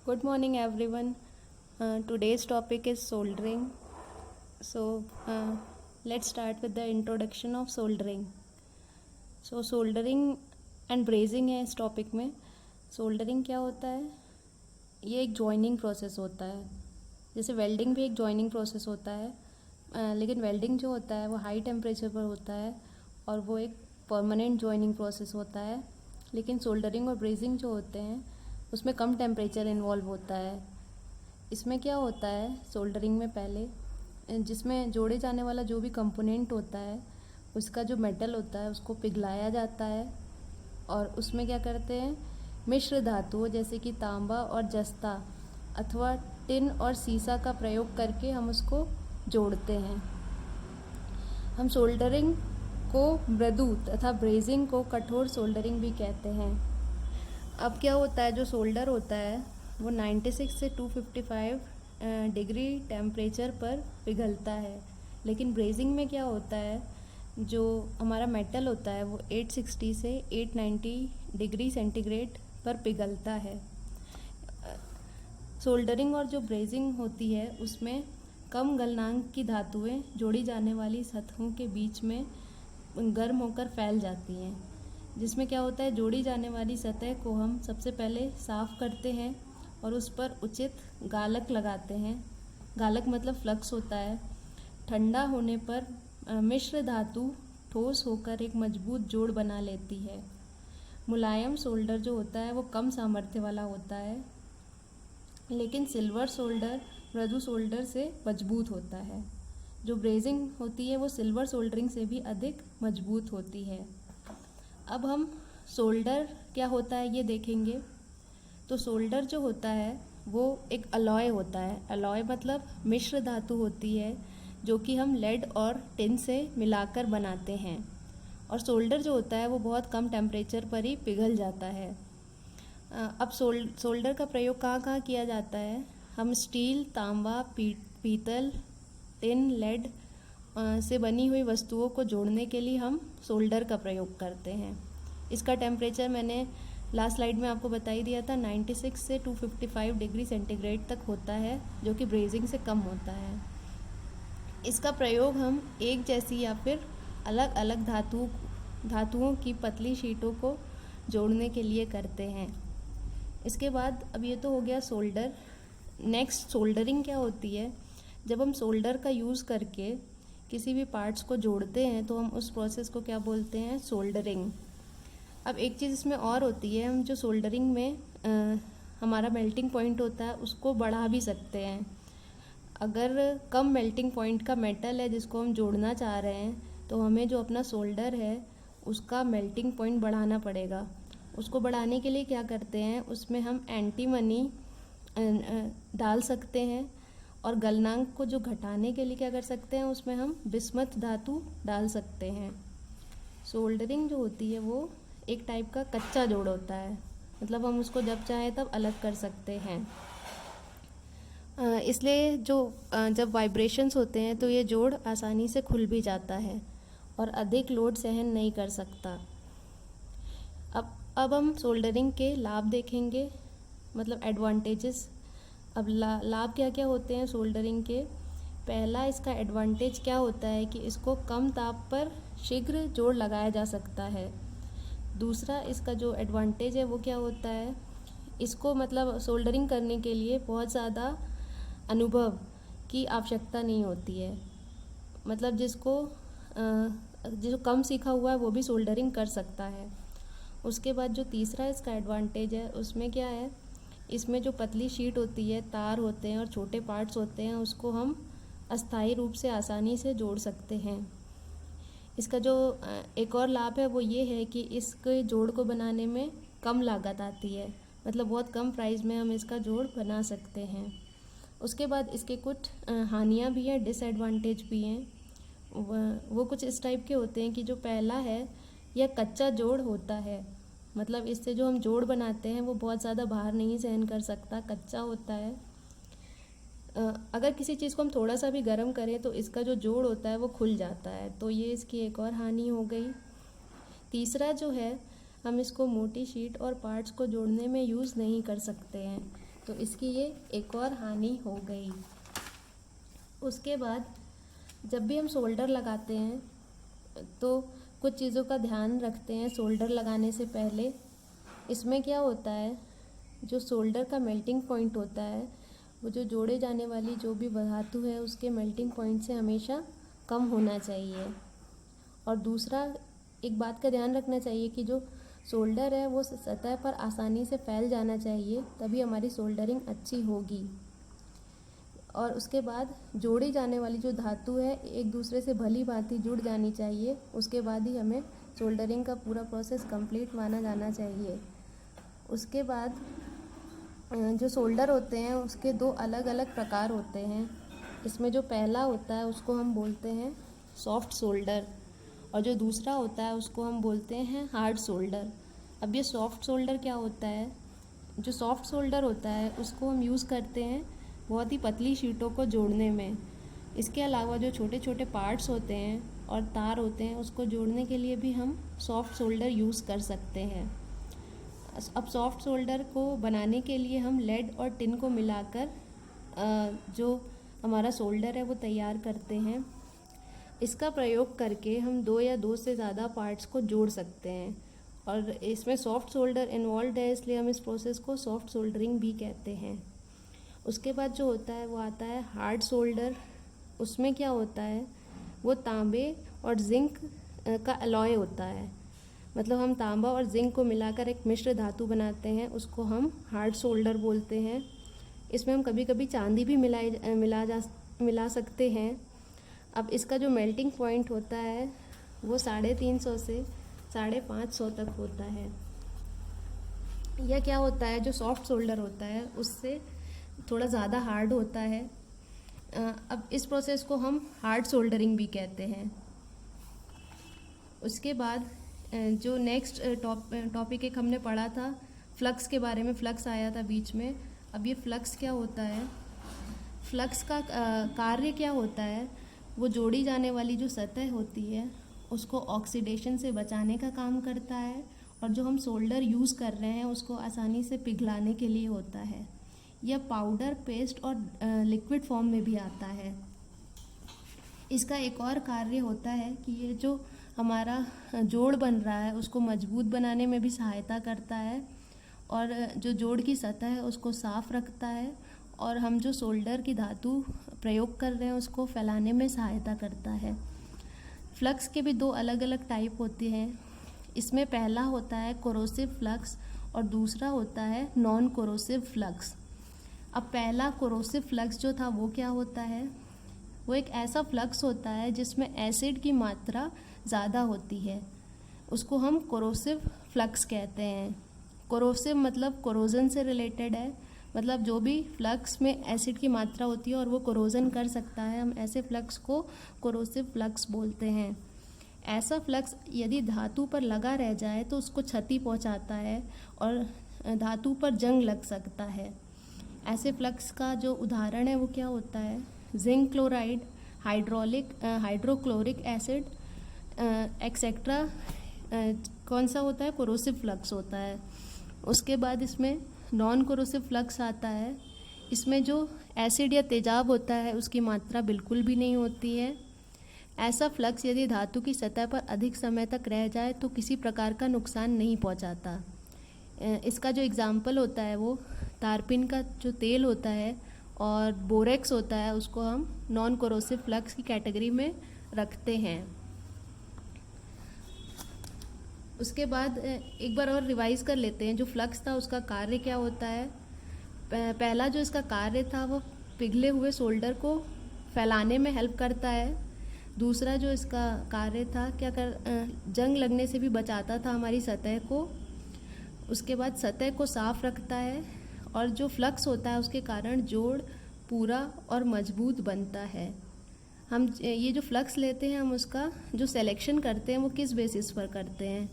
Good morning, everyone. Today's topic is soldering. So, let's start with the introduction of soldering. Soldering and brazing है इस topic में. Soldering क्या होता है? ये एक जॉइनिंग प्रोसेस होता है. जैसे वेल्डिंग भी एक जॉइनिंग प्रोसेस होता है, लेकिन वेल्डिंग जो होता है वो हाई टेम्परेचर पर होता है और वो एक परमानेंट जॉइनिंग प्रोसेस होता है. लेकिन सोल्डरिंग और ब्रेजिंग जो होते हैं उसमें कम टेम्परेचर इन्वॉल्व होता है. इसमें क्या होता है सोल्डरिंग में, पहले जिसमें जोड़े जाने वाला जो भी कंपोनेंट होता है उसका जो मेटल होता है उसको पिघलाया जाता है और उसमें क्या करते हैं, मिश्र धातुओं जैसे कि तांबा और जस्ता अथवा टिन और सीसा का प्रयोग करके हम उसको जोड़ते हैं. हम सोल्डरिंग को मृदु तथा ब्रेजिंग को कठोर सोल्डरिंग भी कहते हैं. अब क्या होता है, जो सोल्डर होता है वो 96 से 255 डिग्री टेम्परेचर पर पिघलता है. लेकिन ब्रेजिंग में क्या होता है, जो हमारा मेटल होता है वो 860 से 890 डिग्री सेंटीग्रेड पर पिघलता है. सोल्डरिंग और जो ब्रेजिंग होती है उसमें कम गलनांक की धातुएं जोड़ी जाने वाली सतहों के बीच में गर्म होकर फैल जाती हैं. जिसमें क्या होता है, जोड़ी जाने वाली सतह को हम सबसे पहले साफ़ करते हैं और उस पर उचित गालक लगाते हैं. गालक मतलब फ्लक्स होता है. ठंडा होने पर मिश्र धातु ठोस होकर एक मजबूत जोड़ बना लेती है. मुलायम सोल्डर जो होता है वो कम सामर्थ्य वाला होता है, लेकिन सिल्वर सोल्डर मृदु सोल्डर से मजबूत होता है. जो ब्रेजिंग होती है वो सिल्वर सोल्डरिंग से भी अधिक मजबूत होती है. अब हम सोल्डर क्या होता है ये देखेंगे. तो सोल्डर जो होता है वो एक अलॉय होता है. अलॉय मतलब मिश्र धातु होती है जो कि हम लेड और टिन से मिलाकर बनाते हैं. और सोल्डर जो होता है वो बहुत कम टेम्परेचर पर ही पिघल जाता है. अब सोल्डर का प्रयोग कहाँ कहाँ किया जाता है. हम स्टील, तांबा, पीतल, टिन, लेड से बनी हुई वस्तुओं को जोड़ने के लिए हम सोल्डर का प्रयोग करते हैं. इसका टेम्परेचर मैंने लास्ट स्लाइड में आपको बता ही दिया था, 96 से 255 डिग्री सेंटीग्रेड तक होता है, जो कि ब्रेजिंग से कम होता है. इसका प्रयोग हम एक जैसी या फिर अलग अलग धातुओं की पतली शीटों को जोड़ने के लिए करते हैं. इसके बाद अब ये तो हो गया सोल्डर. नेक्स्ट सोल्डरिंग क्या होती है. जब हम सोल्डर का यूज़ करके किसी भी पार्ट्स को जोड़ते हैं तो हम उस प्रोसेस को क्या बोलते हैं, सोल्डरिंग. अब एक चीज़ इसमें और होती है, हम जो सोल्डरिंग में हमारा मेल्टिंग पॉइंट होता है उसको बढ़ा भी सकते हैं. अगर कम मेल्टिंग पॉइंट का मेटल है जिसको हम जोड़ना चाह रहे हैं तो हमें जो अपना सोल्डर है उसका मेल्टिंग पॉइंट बढ़ाना पड़ेगा. उसको बढ़ाने के लिए क्या करते हैं, उसमें हम एंटीमनी डाल सकते हैं और गलनांक को जो घटाने के लिए क्या कर सकते हैं, उसमें हम बिस्मथ धातु डाल सकते हैं. सोल्डरिंग जो होती है वो एक टाइप का कच्चा जोड़ होता है, मतलब हम उसको जब चाहे तब अलग कर सकते हैं. इसलिए जब वाइब्रेशंस होते हैं तो ये जोड़ आसानी से खुल भी जाता है और अधिक लोड सहन नहीं कर सकता. अब हम सोल्डरिंग के लाभ देखेंगे, मतलब एडवांटेजेस. अब लाभ क्या क्या होते हैं सोल्डरिंग के. पहला इसका एडवांटेज क्या होता है कि इसको कम ताप पर शीघ्र जोड़ लगाया जा सकता है. दूसरा इसका जो एडवांटेज है वो क्या होता है, इसको मतलब सोल्डरिंग करने के लिए बहुत ज़्यादा अनुभव की आवश्यकता नहीं होती है. मतलब जो कम सीखा हुआ है वो भी सोल्डरिंग कर सकता है. उसके बाद जो तीसरा इसका एडवांटेज है उसमें क्या है, इसमें जो पतली शीट होती है, तार होते हैं और छोटे पार्ट्स होते हैं, उसको हम अस्थायी रूप से आसानी से जोड़ सकते हैं. इसका जो एक और लाभ है वो ये है कि इसके जोड़ को बनाने में कम लागत आती है, मतलब बहुत कम प्राइस में हम इसका जोड़ बना सकते हैं. उसके बाद इसके कुछ हानियाँ भी हैं, डिसएडवांटेज भी हैं. वो कुछ इस टाइप के होते हैं कि जो पहला है यह कच्चा जोड़ होता है, मतलब इससे जो हम जोड़ बनाते हैं वो बहुत ज़्यादा भार नहीं सहन कर सकता, कच्चा होता है. अगर किसी चीज़ को हम थोड़ा सा भी गर्म करें तो इसका जो जोड़ होता है वो खुल जाता है, तो ये इसकी एक और हानि हो गई. तीसरा जो है, हम इसको मोटी शीट और पार्ट्स को जोड़ने में यूज़ नहीं कर सकते हैं, तो इसकी ये एक और हानि हो गई। उसके बाद जब भी हम सोल्डर लगाते हैं तो कुछ चीज़ों का ध्यान रखते हैं सोल्डर लगाने से पहले। इसमें क्या होता है, जो सोल्डर का मेल्टिंग पॉइंट होता है वो जो जोड़े जाने वाली जो भी धातु है उसके मेल्टिंग पॉइंट से हमेशा कम होना चाहिए। और दूसरा एक बात का ध्यान रखना चाहिए कि जो सोल्डर है वो सतह पर आसानी से फैल जाना चाहिए, तभी हमारी सोल्डरिंग अच्छी होगी। और उसके बाद जोड़ी जाने वाली जो धातु है एक दूसरे से भली भांति जुड़ जानी चाहिए, उसके बाद ही हमें सोल्डरिंग का पूरा प्रोसेस कंप्लीट माना जाना चाहिए। उसके बाद जो सोल्डर होते हैं उसके दो अलग अलग प्रकार होते हैं। इसमें जो पहला होता है उसको हम बोलते हैं सॉफ्ट सोल्डर, और जो दूसरा होता है उसको हम बोलते हैं हार्ड सोल्डर। अब ये सॉफ्ट सोल्डर क्या होता है, जो सॉफ्ट सोल्डर होता है उसको हम यूज़ करते हैं बहुत ही पतली शीटों को जोड़ने में। इसके अलावा जो छोटे छोटे पार्ट्स होते हैं और तार होते हैं उसको जोड़ने के लिए भी हम सॉफ्ट सोल्डर यूज़ कर सकते हैं। अब सॉफ्ट सोल्डर को बनाने के लिए हम लेड और टिन को मिलाकर जो हमारा सोल्डर है वो तैयार करते हैं। इसका प्रयोग करके हम दो या दो से ज़्यादा पार्ट्स को जोड़ सकते हैं, और इसमें सॉफ्ट सोल्डर इन्वॉल्व है इसलिए हम इस प्रोसेस को सॉफ्ट सोल्डरिंग भी कहते हैं। उसके बाद जो होता है वो आता है हार्ड सोल्डर। उसमें क्या होता है, वो तांबे और जिंक का अलॉय होता है, मतलब हम तांबा और जिंक को मिलाकर एक मिश्र धातु बनाते हैं, उसको हम हार्ड सोल्डर बोलते हैं। इसमें हम कभी कभी चांदी भी मिला सकते हैं। अब इसका जो मेल्टिंग पॉइंट होता है वो 350 से 550 तक होता है। यह क्या होता है, जो सॉफ्ट सोल्डर होता है उससे थोड़ा ज़्यादा हार्ड होता है। अब इस प्रोसेस को हम हार्ड सोल्डरिंग भी कहते हैं। उसके बाद जो नेक्स्ट टॉपिक एक हमने पढ़ा था फ्लक्स के बारे में, फ्लक्स आया था बीच में। अब ये फ्लक्स क्या होता है, फ्लक्स का कार्य क्या होता है, वो जोड़ी जाने वाली जो सतह होती है उसको ऑक्सीडेशन से बचाने का काम करता है, और जो हम सोल्डर यूज़ कर रहे हैं उसको आसानी से पिघलाने के लिए होता है। यह पाउडर, पेस्ट और लिक्विड फॉर्म में भी आता है। इसका एक और कार्य होता है कि ये जो हमारा जोड़ बन रहा है उसको मजबूत बनाने में भी सहायता करता है, और जो जोड़ की सतह है उसको साफ रखता है, और हम जो सोल्डर की धातु प्रयोग कर रहे हैं उसको फैलाने में सहायता करता है। फ्लक्स के भी दो अलग अलग टाइप होते हैं। इसमें पहला होता है कोरोसिव फ्लक्स और दूसरा होता है नॉन कोरोसिव फ्लक्स। अब पहला कोरोसिव फ्लक्स जो था वो क्या होता है, वो एक ऐसा फ्लक्स होता है जिसमें एसिड की मात्रा ज़्यादा होती है, उसको हम कोरोसिव फ्लक्स कहते हैं। कोरोसिव मतलब कोरोजन से रिलेटेड है, मतलब जो भी फ्लक्स में एसिड की मात्रा होती है और वो कोरोजन कर सकता है, हम ऐसे फ्लक्स को कोरोसिव फ्लक्स बोलते हैं। ऐसा फ्लक्स यदि धातु पर लगा रह जाए तो उसको क्षति पहुंचाता है और धातु पर जंग लग सकता है। ऐसे फ्लक्स का जो उदाहरण है वो क्या होता है, zinc chloride, hydrochloric acid etcetera कौन सा होता है, कोरोसिव फ्लक्स होता है। उसके बाद इसमें नॉन कोरोसिव फ्लक्स आता है। इसमें जो एसिड या तेजाब होता है उसकी मात्रा बिल्कुल भी नहीं होती है। ऐसा फ्लक्स यदि धातु की सतह पर अधिक समय तक रह जाए तो किसी प्रकार का नुकसान नहीं पहुंचाता। इसका जो एग्जाम्पल होता है वो तारपीन का जो तेल होता है और बोरेक्स होता है, उसको हम नॉन कोरोसिव फ्लक्स की कैटेगरी में रखते हैं। उसके बाद एक बार और रिवाइज कर लेते हैं, जो फ्लक्स था उसका कार्य क्या होता है। पहला जो इसका कार्य था वो पिघले हुए सोल्डर को फैलाने में हेल्प करता है। दूसरा जो इसका कार्य था जंग लगने से भी बचाता था हमारी सतह को। उसके बाद सतह को साफ रखता है, और जो फ्लक्स होता है उसके कारण जोड़ पूरा और मजबूत बनता है। हम ये जो फ्लक्स लेते हैं हम उसका जो सिलेक्शन करते हैं वो किस बेसिस पर करते हैं,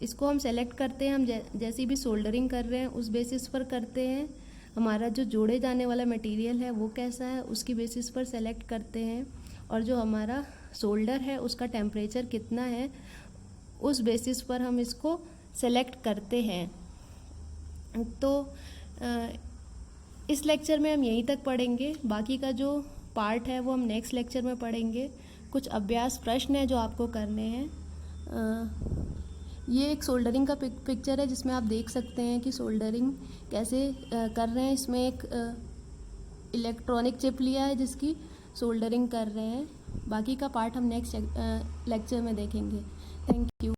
इसको हम सेलेक्ट करते हैं, हम जैसी भी सोल्डरिंग कर रहे हैं उस बेसिस पर करते हैं। हमारा जो जोड़े जाने वाला मटेरियल है वो कैसा है उसकी बेसिस पर सेलेक्ट करते हैं, और जो हमारा सोल्डर है उसका टेम्परेचर कितना है उस बेसिस पर हम इसको सेलेक्ट करते हैं। तो इस लेक्चर में हम यहीं तक पढ़ेंगे, बाकी का जो पार्ट है वो हम नेक्स्ट लेक्चर में पढ़ेंगे। कुछ अभ्यास प्रश्न है जो आपको करने हैं। ये एक सोल्डरिंग का पिक्चर है जिसमें आप देख सकते हैं कि सोल्डरिंग कैसे कर रहे हैं। इसमें एक इलेक्ट्रॉनिक चिप लिया है जिसकी सोल्डरिंग कर रहे हैं। बाकी का पार्ट हम नेक्स्ट लेक्चर में देखेंगे। Thank you.